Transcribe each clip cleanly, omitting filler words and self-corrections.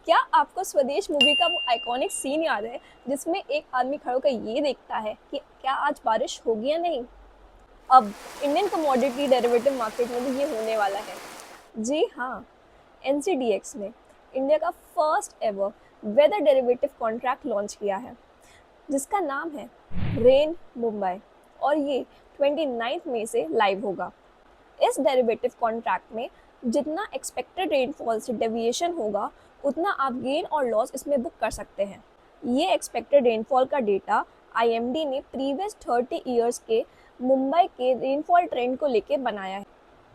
क्या आपको स्वदेश मूवी का वो आइकॉनिक सीन याद है जिसमें एक आदमी खड़ा होकर ये देखता है कि क्या आज बारिश होगी या नहीं? अब इंडियन कमोडिटी डेरिवेटिव मार्केट में भी ये होने वाला है। जी हाँ, एनसीडीएक्स ने इंडिया का first ever weather derivative contract launch किया है जिसका नाम है रेन मुंबई और ये 29 मई से लाइव होगा। इस डेरिवेटिव कॉन्ट्रैक्ट में जितना एक्सपेक्टेड रेनफॉल से डेविएशन होगा उतना आप गेन और लॉस इसमें बुक कर सकते हैं। ये एक्सपेक्टेड रेनफॉल का डेटा आईएमडी ने प्रीवियस 30 ईयर्स के मुंबई के रेनफॉल ट्रेंड को लेके बनाया है।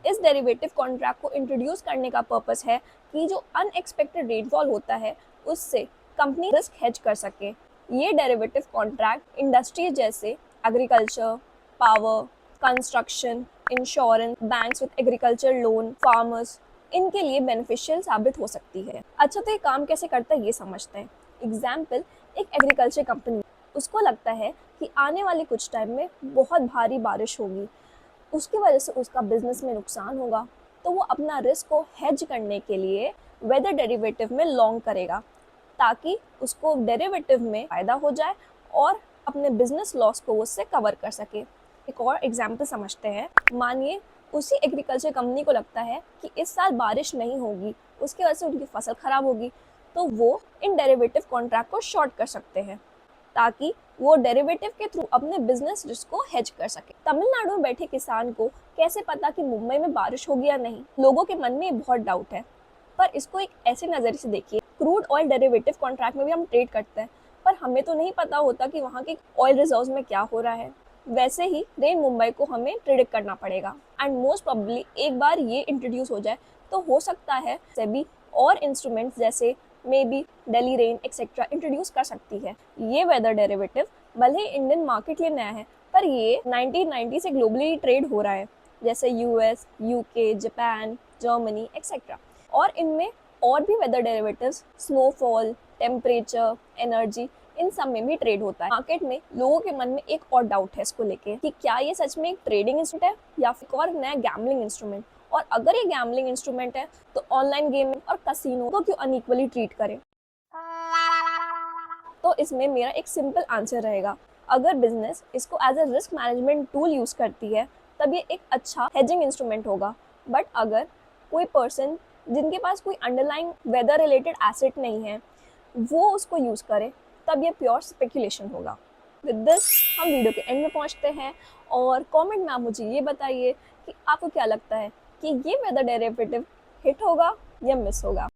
इस डेरिवेटिव कॉन्ट्रैक्ट को इंट्रोड्यूस करने का पर्पस है कि जो अनएक्सपेक्टेड रेनफॉल होता है उससे कंपनी रिस्क हेज कर सके। ये डेरिवेटिव कॉन्ट्रैक्ट इंडस्ट्री जैसे agriculture, power, construction, insurance, banks with agriculture loan, farmers, इनके लिए बेनिफिशियल साबित हो सकती है। अच्छा, तो ये काम कैसे करता है ये समझते हैं। एग्जाम्पल, एक एग्रीकल्चर कंपनी, उसको लगता है कि आने वाले कुछ टाइम में बहुत भारी बारिश होगी, उसकी वजह से उसका बिजनेस में नुकसान होगा, तो वो अपना रिस्क को हेज करने के लिए वेदर डेरिवेटिव में लॉन्ग करेगा ताकि उसको डेरिवेटिव में फ़ायदा हो जाए और अपने बिजनेस लॉस को उससे कवर कर सके। एक और एग्जाम्पल समझते हैं। मानिए उसी एग्रीकल्चर कंपनी को लगता है कि इस साल बारिश नहीं होगी, उसकी वजह से उनकी फसल खराब होगी, तो वो इन डेरिवेटिव कॉन्ट्रैक्ट को शॉर्ट कर सकते हैं ताकि वो डेरिवेटिव के थ्रू अपने बिजनेस रिस्क को हेज कर सके। तमिलनाडु में बैठे किसान को कैसे पता कि मुंबई में बारिश होगी या नहीं? लोगों के मन में बहुत डाउट है, पर इसको एक ऐसे नज़रिए से देखिए। क्रूड ऑयल डेरिवेटिव कॉन्ट्रैक्ट में भी हम ट्रेड करते हैं, पर हमें तो नहीं पता होता कि वहाँ के ऑयल रिजर्व्स में क्या हो रहा है। वैसे ही रेन मुंबई को हमें प्रेडिक्ट करना पड़ेगा एंड मोस्ट प्रोबेबली एक बार ये इंट्रोड्यूस हो जाए तो हो सकता है सेबी और इंस्ट्रूमेंट्स जैसे may be Delhi rain etcetera introduce कर सकती है। ये वेदर डेरिवेटिव भले ही इंडियन मार्केट के लिए नया है, पर ये 1990 से ग्लोबली ट्रेड हो रहा है, जैसे US, UK, Japan, Germany etcetera. और इनमें और भी weather derivatives, snowfall, temperature, energy, इन सब में भी ट्रेड होता है। मार्केट में लोगों के मन में एक और डाउट है इसको लेके कि क्या ये सच में एक ट्रेडिंग इंस्ट्रूमेंट है या फिर और नया गैम्बलिंग इंस्ट्रूमेंट, और अगर ये गैम्बलिंग इंस्ट्रूमेंट है तो ऑनलाइन गेमिंग और कसिनो को क्यों अनइक्वली ट्रीट करें? तो इसमें मेरा एक सिंपल आंसर रहेगा, अगर बिजनेस इसको as a risk management tool use करती है तब ये एक अच्छा हेजिंग इंस्ट्रूमेंट होगा। बट अगर कोई पर्सन जिनके पास कोई अंडरलाइंग वेदर रिलेटेड एसेट नहीं है वो उसको यूज करे तब ये प्योर स्पेकुलेशन होगा। विद दिस हम वीडियो के एंड में पहुंचते हैं और कमेंट में आप मुझे ये बताइए कि आपको क्या लगता है कि ये वेदर डेरिवेटिव हिट होगा या मिस होगा।